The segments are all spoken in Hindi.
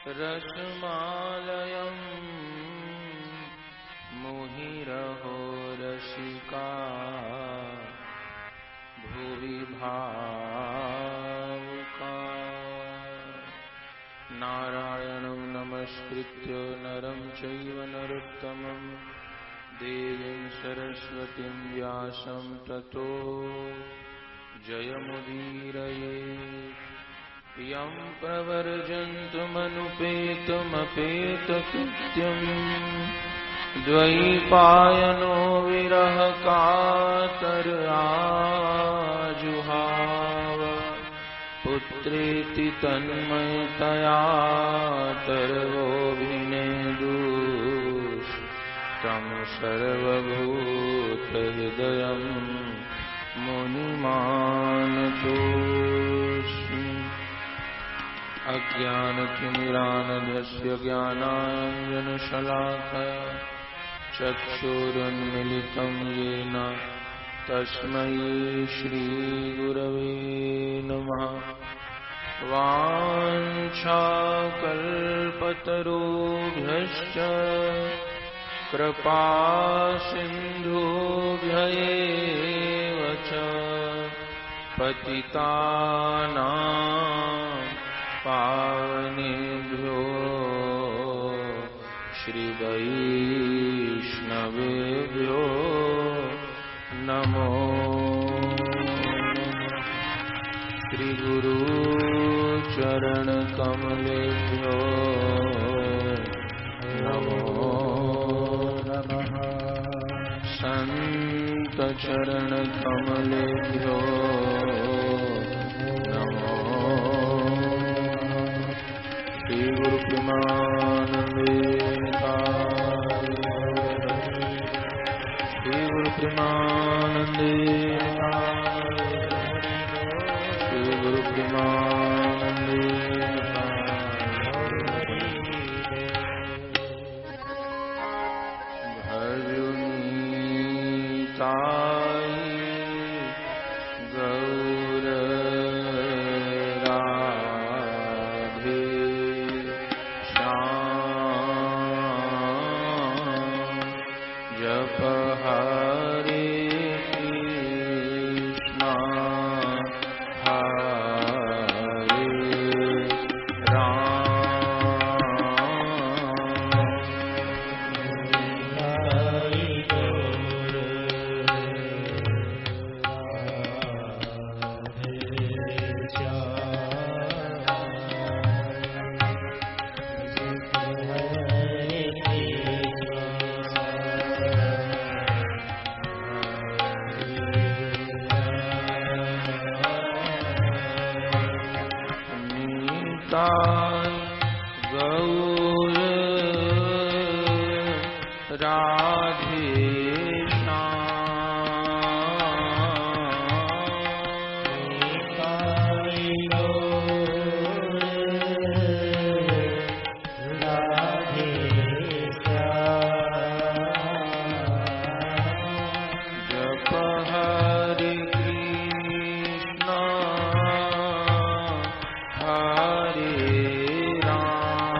रसमालयं मुहुरहो रसिका भुवि भावुका। नारायणं नमस्कृत्य नरं चैव नरोत्तमं देवीं सरस्वतीं व्यासं ततो जयमुदीरयेत्। यं प्रवर्जन्तमनुपेतमपेतकृत्यं द्वैपायनो विरहकातर आजुहाव। पुत्रेति तन्मयतया तर्वोऽभिनेदुस्तं सर्वभूतहृदयं मुनिमानतोऽस्मि। अज्ञानतिमिरान्धस्य ज्ञानाञ्जनशलाकया चक्षुरुन्मिलितं येन तस्मै श्रीगुरवे नमः। वाञ्छाकल्पतरुभ्यश्च कृपासिन्धुभ्यैव च पतितानां पावनेभ्यो श्रीवैष्णवेभ्यो नमो श्रीगुरुचरणकमलेभ्यो नमो नमः। सन्तचरणकमलेभ्यो नमो। श्रीगुरुप्रेमानन्दे श्रीगुरुप्रेमानन्दे श्रीगुरुप्रेमानन्दे। भजनीताय गौर राधे श्याम जप हरे कृष्णा गौर राधे जप हरे कृष्णा हरे राम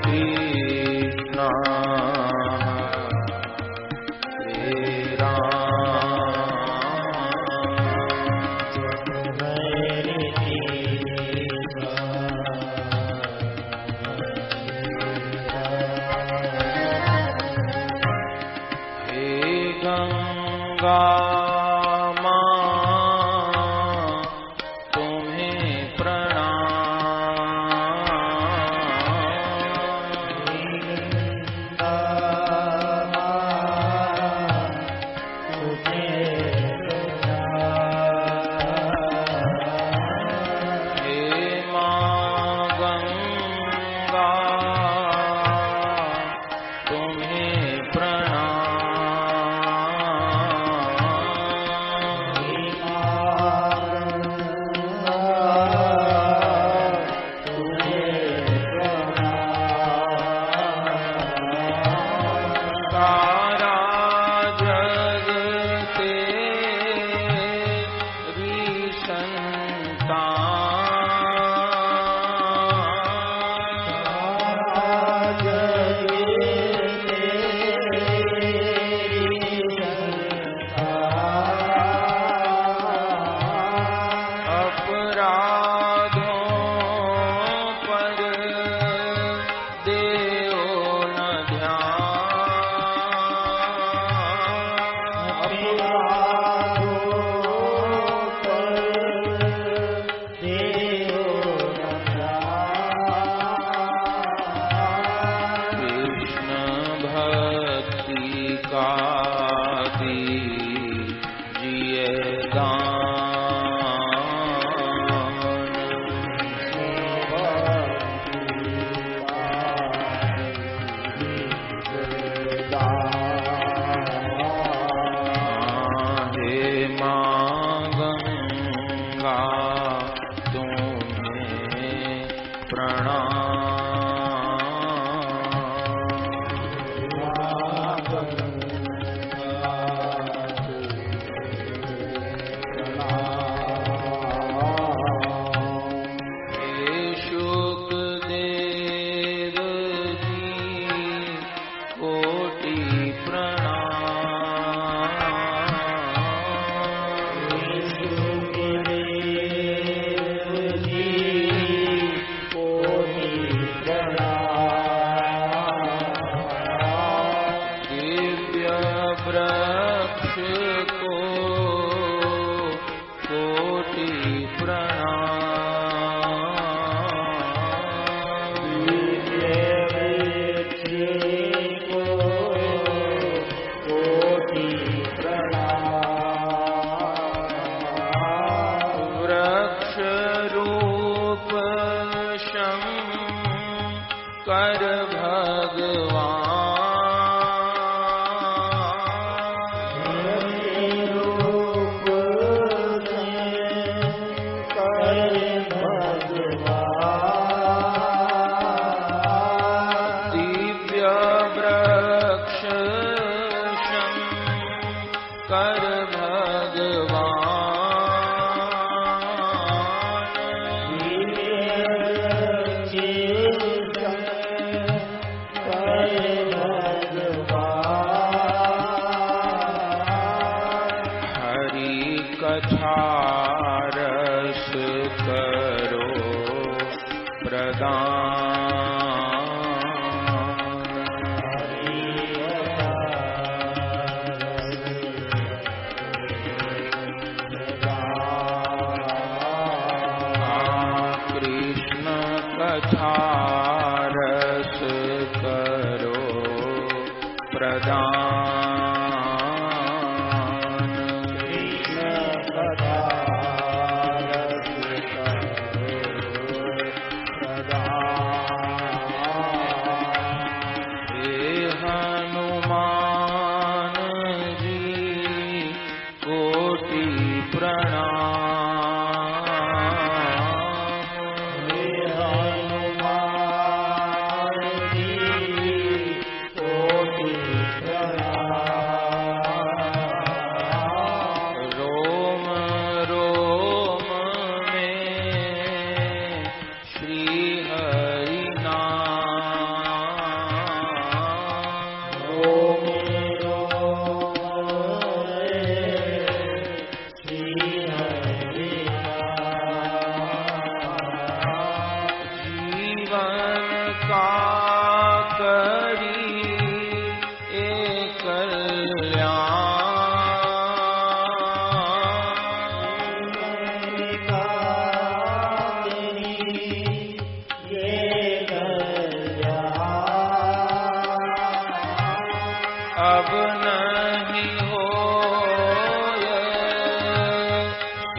कृष्ण हरे राम गंगा मां तुम्हें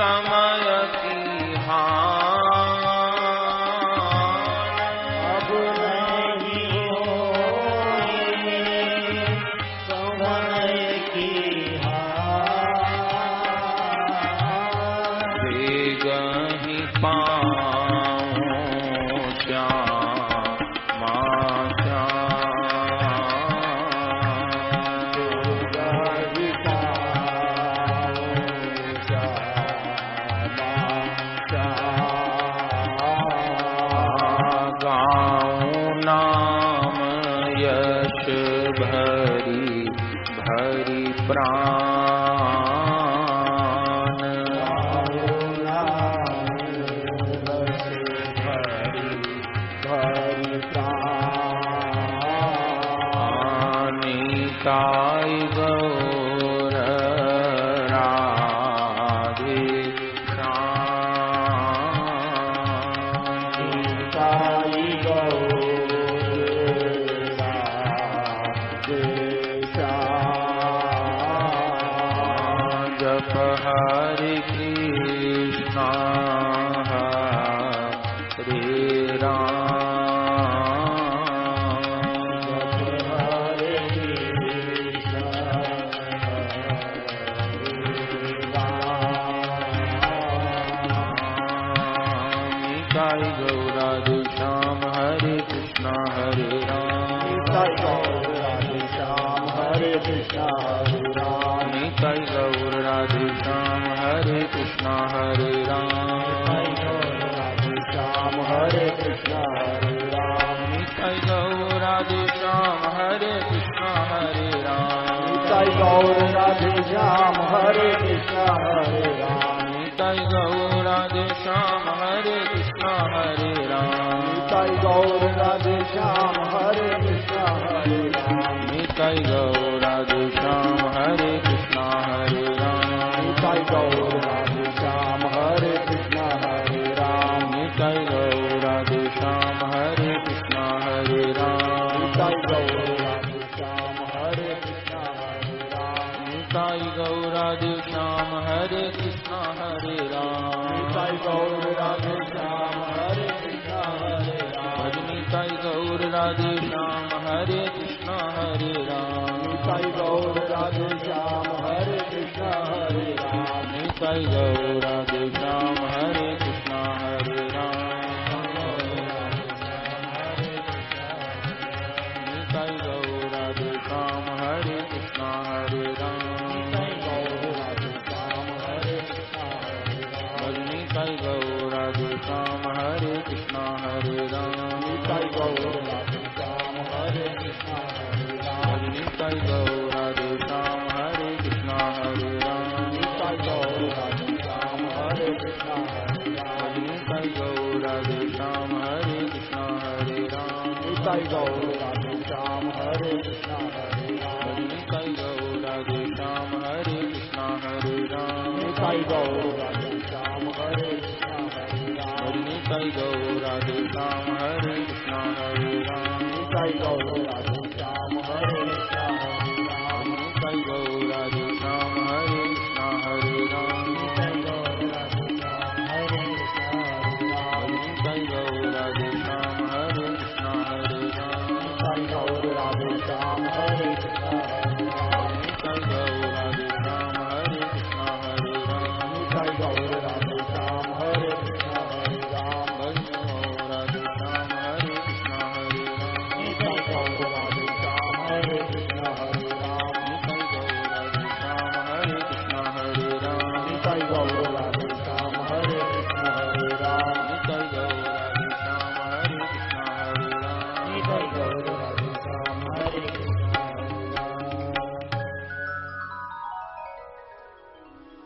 समय की अब नहीं होई समय की हार। वेग ही पाऊं श्यामा भरी भरी प्राण भरी प्राण। निताई गौर राधे श्याम। निताई गौर जप हरे कृष्णा हरे राम। जप हरे कृष्णा हरे राम। निताई गौरा श्याम हरे कृष्णा हरे राम। निताई गौर राधे श्याम हरे कृष्णा हरे राम। निताई गौर राधे श्याम हरे कृष्णा हरे राम। राधे श्याम हरे कृष्णा हरे राम। निताई गौर राधे श्याम हरे कृष्णा हरे राम। निताई गौर राधे श्याम हरे कृष्णा हरे राम। निताई गौर राधे श्याम हरे कृष्णा हरे राम। निताई गौर राधे श्याम हरे कृष्णा हरे राम। निताई गौर राधे श्याम हरे कृष्णा हरे राम। निताई गौर राधे श्याम हरे कृष्णा हरे राम। निताई गौर राधे श्याम हरे कृष्णा हरे राम। निताई गौर राधे श्याम हरे कृष्णा हरे राम। निताई गौर राधे श्याम हरे कृष्णा हरे राम। निताई गौर राधे श्याम हरे कृष्णा हरे राम। भज निताई गौर राधे श्याम हरे कृष्णा हरे राम। निताई गौर राधे श्याम हरे कृष्णा हरे राम। निताई गौर राधे श्याम हरे कृष्णा हरे राम। निताई गौर राधे श्याम हरे कृष्णा हरे राम। भज निताई गौर राधे श्याम हरे कृष्णा हरे राम। निताई गौर राधे श्याम हरे कृष्णा हरे राम। भज निताई गौर राधे श्याम हरे कृष्णा हरे राम। निताई गौर राधे श्याम हरे कृष्णा हरे राम। भज निताई गौर राधे श्याम हरे कृष्णा हरे राम। निताई गौर राधे श्याम हरे कृष्णा हरे राम। निताई गौर राधे श्याम हरे कृष्णा हरे राम। निताई गौर राधे श्याम हरे कृष्णा हरे राम। निताई गौर राधे श्याम हरे कृष्णा हरे राम। निताई गौर राधे श्याम हरे कृष्णा हरे राम। निताई गौर राधे श्याम हरे कृष्णा हरे राम। निताई गौर राधे श्याम हरे कृष्णा हरे राम। निताई गौर राधे श्याम हरे कृष्णा हरे राम। निताई गौर राधे श्याम हरे कृष्णा हरे राम। निताई गौर राधे श्याम हरे कृष्णा हरे राम। निताई गौर राधे श्याम हरे कृष्णा हरे राम। भज गौर राधे श्याम हरे कृष्णा हरे राम। निताई गौर राधे श्याम हरे कृष्णा हरे राम। निताई गौर राधे श्याम हरे कृष्णा हरे राम। निताई गौर राधे श्याम हरे कृष्णा हरे राम। निताई गौर राधे श्याम हरे कृष्णा हरे राम। निताई गौर राधे श्याम हरे कृष्णा हरे राम।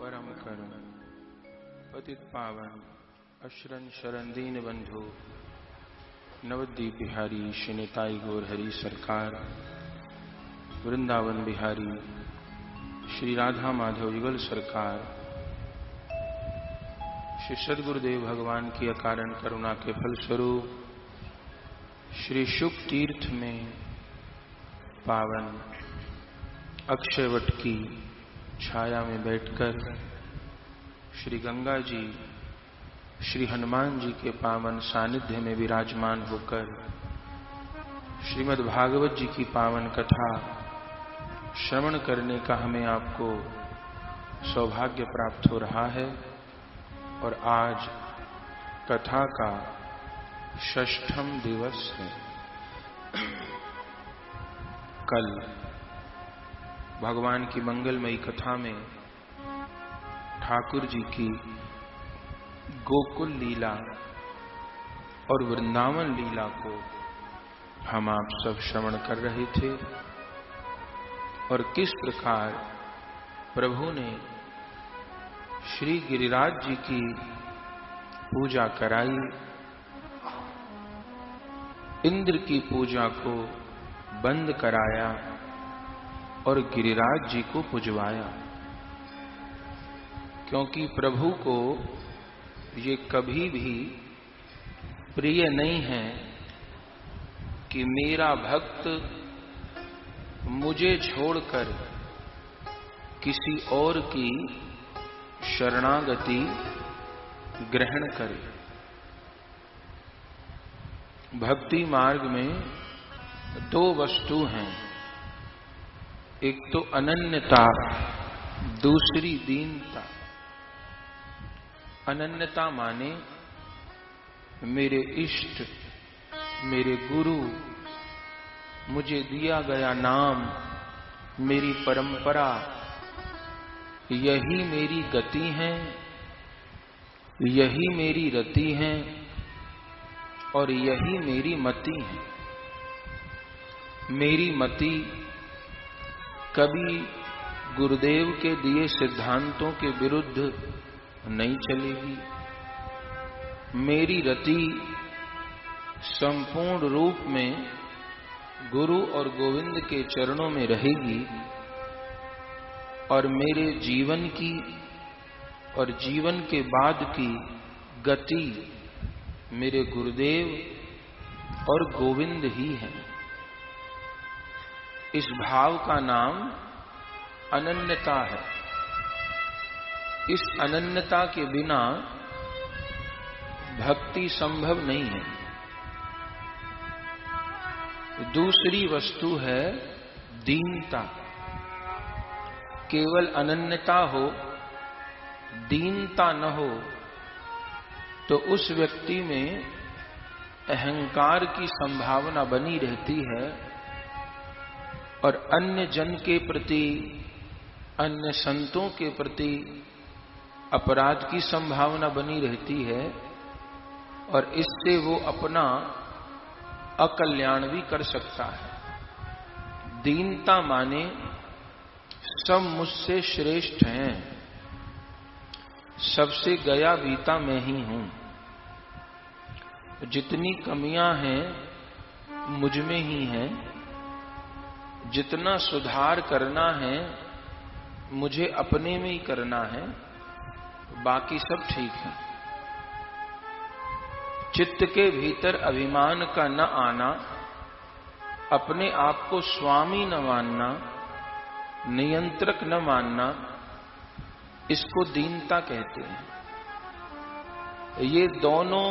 परम करुण पतित पावन अशरण शरण दीन बंधु नवद्वीप बिहारी श्री निताई गौर हरि सरकार, वृंदावन बिहारी श्री राधा माधव युगल सरकार, श्री सदगुरुदेव भगवान की अकारण करुणा के फलस्वरूप श्री शुक तीर्थ में पावन अक्षयवट की छाया में बैठकर श्री गंगा जी श्री हनुमान जी के पावन सानिध्य में विराजमान होकर श्रीमद् भागवत जी की पावन कथा श्रवण करने का हमें आपको सौभाग्य प्राप्त हो रहा है। और आज कथा का 6वां दिवस है। कल भगवान की मंगलमयी कथा में ठाकुर जी की गोकुल लीला और वृंदावन लीला को हम आप सब श्रवण कर रहे थे और किस प्रकार प्रभु ने श्री गिरिराज जी की पूजा कराई, इंद्र की पूजा को बंद कराया और गिरिराज जी को पुजवाया। क्योंकि प्रभु को ये कभी भी प्रिय नहीं है कि मेरा भक्त मुझे छोड़कर किसी और की शरणागति ग्रहण करे। भक्ति मार्ग में 2 वस्तु हैं, एक तो अनन्यता, दूसरी दीनता। अनन्यता माने मेरे इष्ट, मेरे गुरु, मुझे दिया गया नाम, मेरी परंपरा, यही मेरी गति है, यही मेरी रति है और यही मेरी मति है। मेरी मति कभी गुरुदेव के दिए सिद्धांतों के विरुद्ध नहीं चलेगी। मेरी रति संपूर्ण रूप में गुरु और गोविंद के चरणों में रहेगी और मेरे जीवन की और जीवन के बाद की गति मेरे गुरुदेव और गोविंद ही है। इस भाव का नाम अनन्यता है। इस अनन्यता के बिना भक्ति संभव नहीं है। दूसरी वस्तु है दीनता। केवल अनन्यता हो, दीनता न हो तो उस व्यक्ति में अहंकार की संभावना बनी रहती है और अन्य जन के प्रति, अन्य संतों के प्रति अपराध की संभावना बनी रहती है और इससे वो अपना अकल्याण भी कर सकता है। दीनता माने सब मुझसे श्रेष्ठ हैं, सबसे गया बीता मैं ही हूं, जितनी कमियां हैं मुझ में ही हैं, जितना सुधार करना है मुझे अपने में ही करना है, बाकी सब ठीक है। चित्त के भीतर अभिमान का न आना, अपने आप को स्वामी न मानना, नियंत्रक न मानना, इसको दीनता कहते हैं। ये दोनों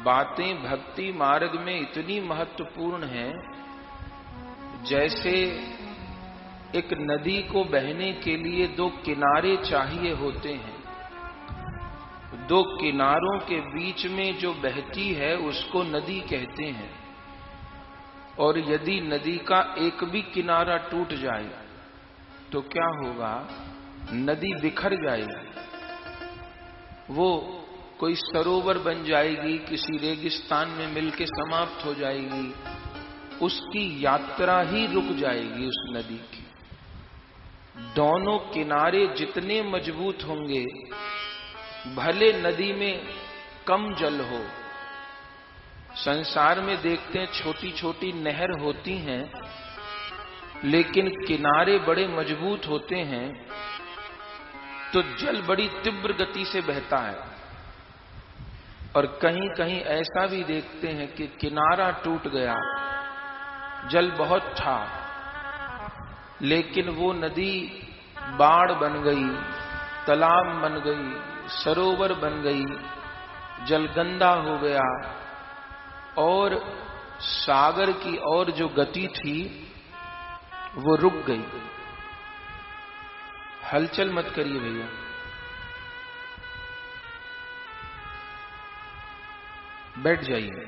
बातें भक्ति मार्ग में इतनी महत्वपूर्ण हैं, जैसे एक नदी को बहने के लिए 2 किनारे चाहिए होते हैं। 2 किनारों के बीच में जो बहती है उसको नदी कहते हैं। और यदि नदी का एक भी किनारा टूट जाए तो क्या होगा? नदी बिखर जाएगी, वो कोई सरोवर बन जाएगी, किसी रेगिस्तान में मिलके समाप्त हो जाएगी, उसकी यात्रा ही रुक जाएगी उस नदी की। दोनों किनारे जितने मजबूत होंगे, भले नदी में कम जल हो। संसार में देखते हैं छोटी छोटी नहर होती हैं, लेकिन किनारे बड़े मजबूत होते हैं तो जल बड़ी तीव्र गति से बहता है। और कहीं कहीं ऐसा भी देखते हैं कि किनारा टूट गया, जल बहुत था, लेकिन वो नदी बाढ़ बन गई, तालाब बन गई, सरोवर बन गई, जल गंदा हो गया और सागर की ओर जो गति थी वो रुक गई। हलचल मत करिए भैया। बैठ जाइए।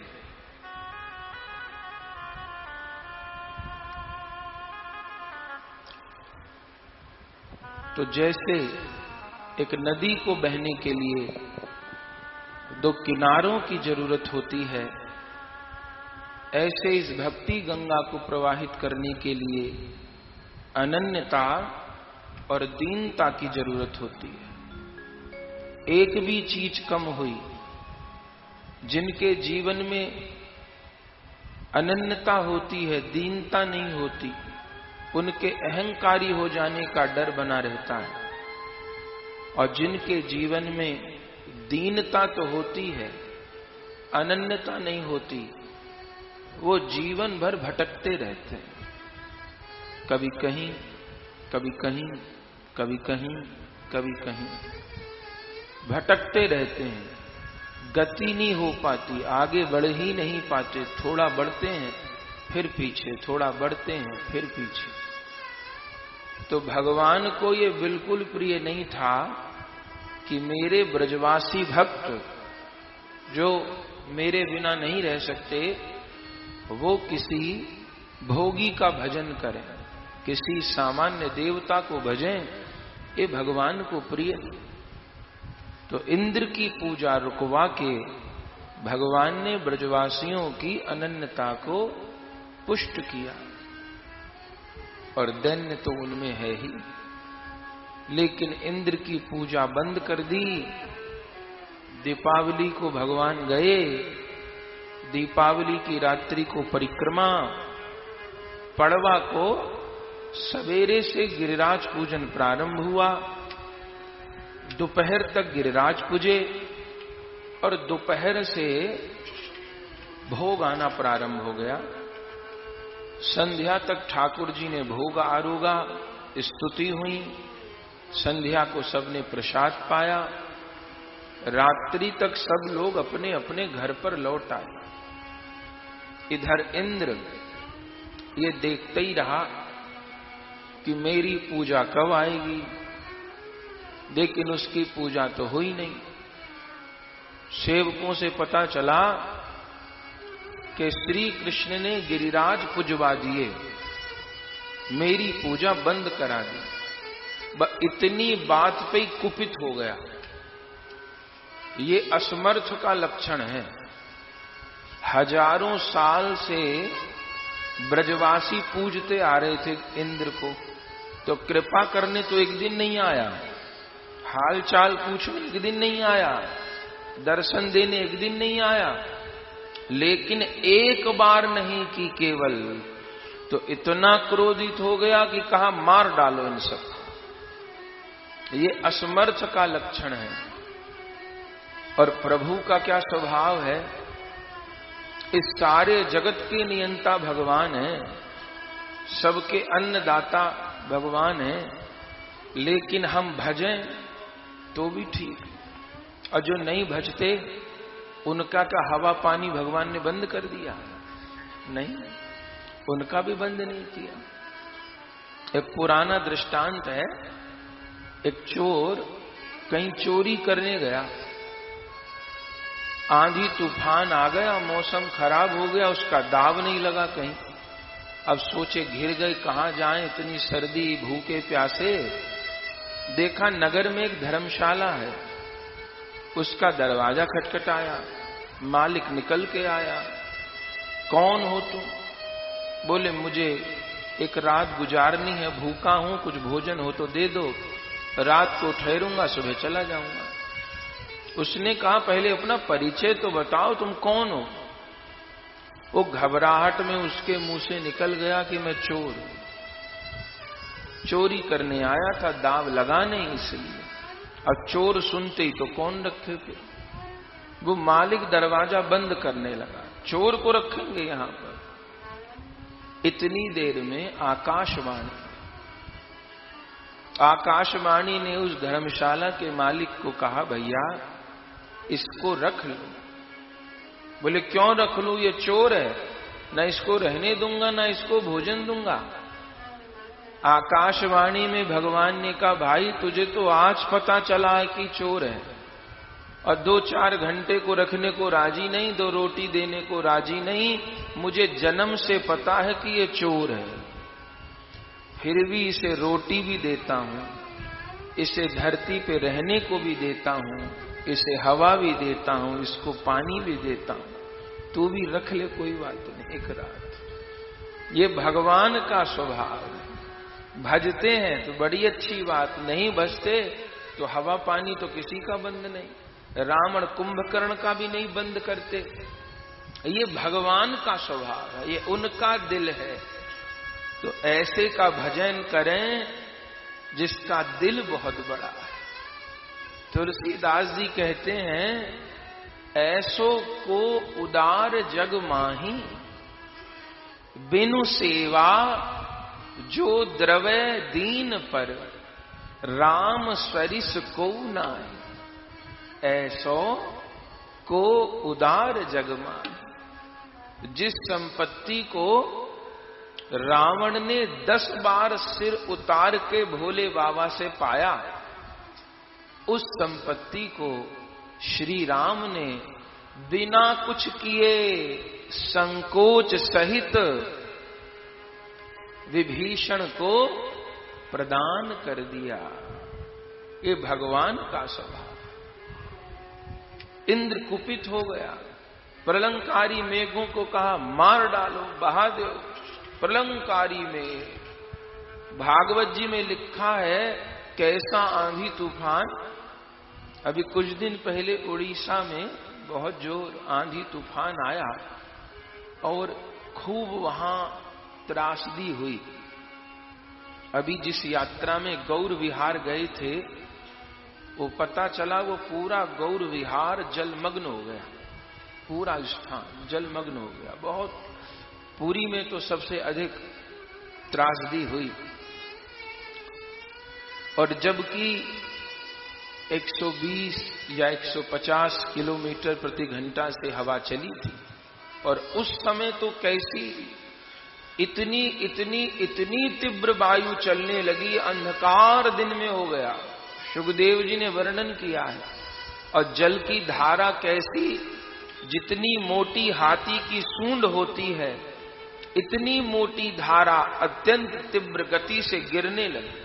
तो जैसे एक नदी को बहने के लिए दो किनारों की जरूरत होती है, ऐसे इस भक्ति गंगा को प्रवाहित करने के लिए अनन्यता और दीनता की जरूरत होती है। एक भी चीज कम हुई, जिनके जीवन में अनन्यता होती है, दीनता नहीं होती, उनके अहंकारी हो जाने का डर बना रहता है। और जिनके जीवन में दीनता तो होती है, अनन्यता नहीं होती, वो जीवन भर भटकते रहते हैं। कभी कहीं, कभी कहीं, कभी कहीं, कभी कहीं भटकते रहते हैं। गति नहीं हो पाती, आगे बढ़ ही नहीं पाते। थोड़ा बढ़ते हैं फिर पीछे, थोड़ा बढ़ते हैं फिर पीछे। तो भगवान को ये बिल्कुल प्रिय नहीं था कि मेरे ब्रजवासी भक्त जो मेरे बिना नहीं रह सकते, वो किसी भोगी का भजन करें, किसी सामान्य देवता को भजें, ये भगवान को प्रिय नहीं। तो इंद्र की पूजा रुकवा के भगवान ने ब्रजवासियों की अनन्यता को पुष्ट किया। और दैन्य तो उनमें है ही, लेकिन इंद्र की पूजा बंद कर दी। दीपावली को भगवान गए, दीपावली की रात्रि को परिक्रमा, पड़वा को सवेरे से गिरिराज पूजन प्रारंभ हुआ, दोपहर तक गिरिराज पूजे और दोपहर से भोग आना प्रारंभ हो गया। संध्या तक ठाकुर जी ने भोग आरोगा, स्तुति हुई, संध्या को सबने प्रसाद पाया। रात्रि तक सब लोग अपने अपने घर पर लौट आए। इधर इंद्र ये देखते ही रहा कि मेरी पूजा कब आएगी, लेकिन उसकी पूजा तो हुई नहीं। सेवकों से पता चला कि श्री कृष्ण ने गिरिराज पुजवा दिए, मेरी पूजा बंद करा दी। इतनी बात पे ही कुपित हो गया। ये असमर्थ का लक्षण है। हजारों साल से ब्रजवासी पूजते आ रहे थे इंद्र को, तो कृपा करने तो एक दिन नहीं आया, हाल चाल पूछने एक दिन नहीं आया, दर्शन देने एक दिन नहीं आया, लेकिन एक बार नहीं की केवल, तो इतना क्रोधित हो गया कि कहा मार डालो इन सबको। ये असमर्थ का लक्षण है। और प्रभु का क्या स्वभाव है, इस सारे जगत के नियंता भगवान है, सबके अन्नदाता भगवान है, लेकिन हम भजें तो भी ठीक, और जो नहीं भजते उनका क्या हवा पानी भगवान ने बंद कर दिया? नहीं, उनका भी बंद नहीं किया। एक पुराना दृष्टांत है, एक चोर कहीं चोरी करने गया, आंधी तूफान आ गया, मौसम खराब हो गया, उसका दाव नहीं लगा कहीं। अब सोचे घिर गए, कहां जाएं, इतनी सर्दी, भूखे प्यासे। देखा नगर में एक धर्मशाला है, उसका दरवाजा खटखटाया, मालिक निकल के आया। कौन हो तुम? बोले मुझे एक रात गुजारनी है, भूखा हूं, कुछ भोजन हो तो दे दो, रात को ठहरूंगा, सुबह चला जाऊंगा। उसने कहा पहले अपना परिचय तो बताओ, तुम कौन हो? वो घबराहट में उसके मुंह से निकल गया कि मैं चोर हूं, चोरी करने आया था, दाव लगा नहीं इसलिए। अब चोर सुनते ही तो कौन रखे फिर? वो मालिक दरवाजा बंद करने लगा, चोर को रखेंगे यहां पर। इतनी देर में आकाशवाणी, आकाशवाणी ने उस धर्मशाला के मालिक को कहा, भैया इसको रख लो। बोले क्यों रख लूं, ये चोर है, ना इसको रहने दूंगा ना इसको भोजन दूंगा। आकाशवाणी में भगवान ने कहा, भाई तुझे तो आज पता चला है कि चोर है, और 2-4 घंटे को रखने को राजी नहीं, 2 रोटी देने को राजी नहीं। मुझे जन्म से पता है कि ये चोर है, फिर भी इसे रोटी भी देता हूं, इसे धरती पे रहने को भी देता हूं, इसे हवा भी देता हूं, इसको पानी भी देता हूं। तू भी रख ले, कोई बात नहीं, एक रात। ये भगवान का स्वभाव है। भजते हैं तो बड़ी अच्छी बात, नहीं भजते तो हवा पानी तो किसी का बंद नहीं। रावण कुंभकर्ण का भी नहीं बंद करते। ये भगवान का स्वभाव है, ये उनका दिल है। तो ऐसे का भजन करें जिसका दिल बहुत बड़ा है। तुलसीदास जी कहते हैं, ऐसो को उदार जग माही, बिनु सेवा जो द्रवै दीन पर, राम स्वरिस को नाई। ऐसो को उदार जग माही। जिस संपत्ति को रावण ने 10 बार सिर उतार के भोले बाबा से पाया, उस संपत्ति को श्री राम ने बिना कुछ किए संकोच सहित विभीषण को प्रदान कर दिया। ये भगवान का स्वभाव। इंद्र कुपित हो गया, प्रलंकारी मेघों को कहा, मार डालो, बहा दो। प्रलंकारी में भागवत जी में लिखा है कैसा आंधी तूफान। अभी कुछ दिन पहले उड़ीसा में बहुत जोर आंधी तूफान आया और खूब वहां त्रासदी हुई। अभी जिस यात्रा में गौर विहार गए थे, वो पता चला वो पूरा गौर विहार जलमग्न हो गया, पूरा स्थान जलमग्न हो गया। बहुत पुरी में तो सबसे अधिक त्रासदी हुई। और जबकि 120 या 150 किलोमीटर प्रति घंटा से हवा चली थी, और उस समय तो कैसी इतनी तीव्र वायु चलने लगी, अंधकार दिन में हो गया। सुखदेव जी ने वर्णन किया है। और जल की धारा कैसी, जितनी मोटी हाथी की सूंड होती है, इतनी मोटी धारा अत्यंत तीव्र गति से गिरने लगी।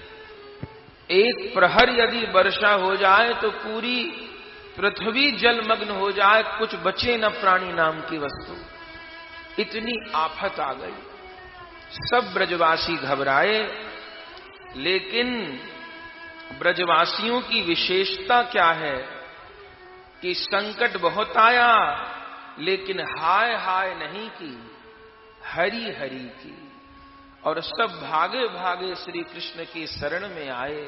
एक प्रहर यदि वर्षा हो जाए तो पूरी पृथ्वी जलमग्न हो जाए, कुछ बचे न प्राणी नाम की वस्तु। इतनी आफत आ गई। सब ब्रजवासी घबराए, लेकिन ब्रजवासियों की विशेषता क्या है कि संकट बहुत आया, लेकिन हाय हाय नहीं की, हरि हरि की। और सब भागे भागे श्री कृष्ण की शरण में आए।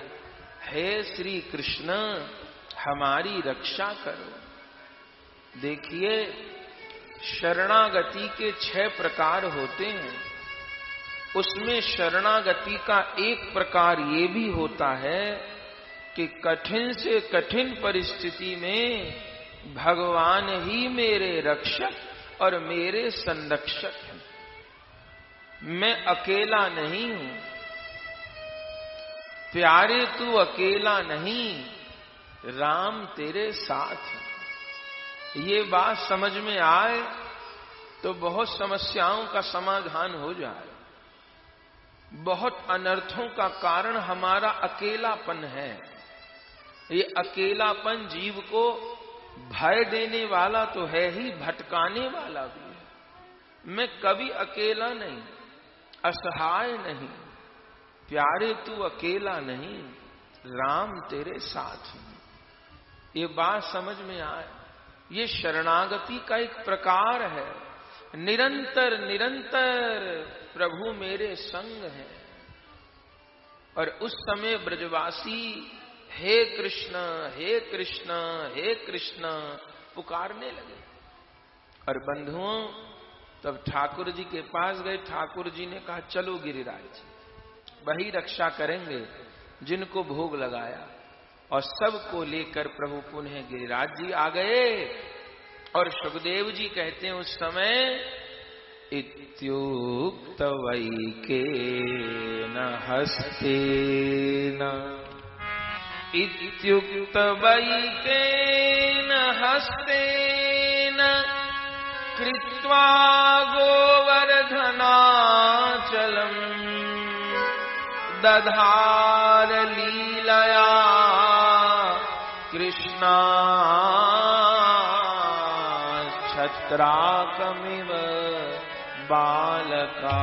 हे श्री कृष्ण, हमारी रक्षा करो। देखिए, शरणागति के 6 प्रकार होते हैं। उसमें शरणागति का एक प्रकार ये भी होता है कि कठिन से कठिन परिस्थिति में भगवान ही मेरे रक्षक और मेरे संरक्षक हैं। मैं अकेला नहीं हूं, प्यारे तू अकेला नहीं, राम तेरे साथ है। ये बात समझ में आए तो बहुत समस्याओं का समाधान हो जाए। बहुत अनर्थों का कारण हमारा अकेलापन है। ये अकेलापन जीव को भय देने वाला तो है ही, भटकाने वाला भी है। मैं कभी अकेला नहीं, असहाय नहीं, प्यारे तू अकेला नहीं, राम तेरे साथ है। ये बात समझ में आए। ये शरणागति का एक प्रकार है। निरंतर निरंतर प्रभु मेरे संग है। और उस समय ब्रजवासी हे कृष्ण हे कृष्ण हे कृष्ण पुकारने लगे। और बंधुओं, तब ठाकुर जी के पास गए। ठाकुर जी ने कहा, चलो गिरिराज जी, वही रक्षा करेंगे। जिनको भोग लगाया, और सबको लेकर प्रभु पुनः गिरिराज जी आ गए। और सुखदेव जी कहते हैं उस समय इत्युक्त वैकेन हस्तेन, इत्युक्त वैकेन हस्तेन कृत्वा गोवर्धनाचलम् दधार लीलया कृष्णा छत्राकमिव बालका,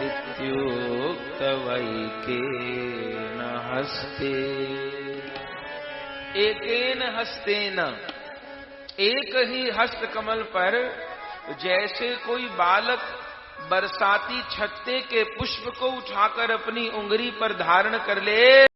इत्युक्त वैकेन हस्ते। एकेन हस्तेन, एक ही हस्त कमल पर जैसे कोई बालक बरसाती छत्ते के पुष्प को उठाकर अपनी उंगली पर धारण कर ले,